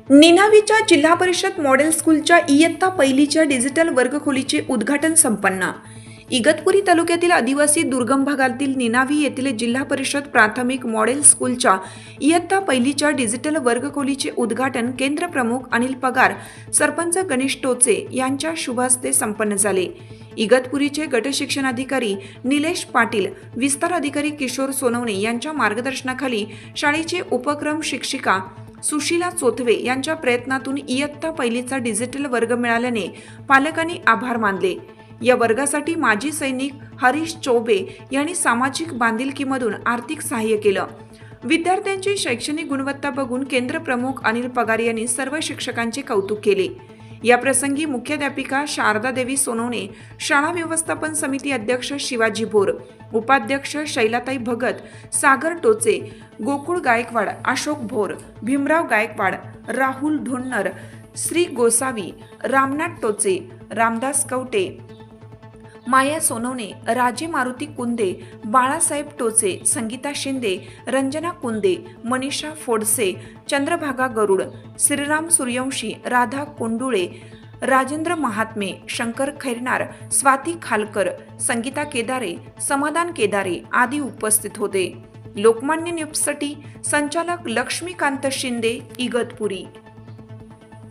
निनावीच्या जिल्हा परिषद मॉडेल स्कूलच्या इयत्ता पहिलीच्या डिजिटल वर्गखोलीचे उद्घाटन संपन्न। इगतपुरी तालुक्यातील आदिवासी दुर्गम भागातील निनावी येथील जिल्हा परिषद प्राथमिक मॉडेल स्कूलच्या इयत्ता पहिलीच्या डिजिटल वर्गखोलीचे उद्घाटन केंद्र प्रमुख अनिल पगार, सरपंच गणेश टोचे यांच्या शुभ हस्ते संपन्न झाले। इगतपुरीचे गट शिक्षणाधिकारी निलेश पाटील, विस्तार अधिकारी किशोर सोनवणे यांच्या मार्गदर्शनाखाली शाळेचे उपक्रम शिक्षिका सुशीला चोथवे यांच्या प्रयत्नातून इयत्ता पहिलीचा डिजिटल वर्ग मिळाल्याने पालकांनी आभार मानले। या वर्गासाठी माजी सैनिक हरीश चौबे यांनी सामाजिक बांधिलकीमधून आर्थिक सहाय्य केलं। विद्यार्थ्यांची शैक्षणिक गुणवत्ता बघून केंद्र प्रमुख अनिल पगार यांनी सर्व शिक्षकांचे कौतुक केले। या प्रसंगी मुख्याध्यापिका शारदा देवी सोनवणे, शाळा व्यवस्थापन समिती अध्यक्ष शिवाजी भोर, उपाध्यक्ष शैलाताई भगत, सागर टोचे, गोकुळ गायकवाड, अशोक भोर, भीमराव गायकवाड, राहुल धोन्नर, श्री गोसावी, रामनाथ टोचे, रामदास कवटे, माया सोनवणे, राजे मारुती कुंदे, बाळासाहेब टोचे, संगीता शिंदे, रंजना कुंदे, मनीषा फोडसे, चंद्रभागा गरुड, श्रीराम सूर्यवंशी, राधा कोंडुळे, राजेंद्र महात्मे, शंकर खैरनार, स्वाती खालकर, संगीता केदारे, समाधान केदारे आदी उपस्थित होते। लोकमान्य न्यूजसाठी संचालक लक्ष्मीकांत शिंदे, इगतपुरी।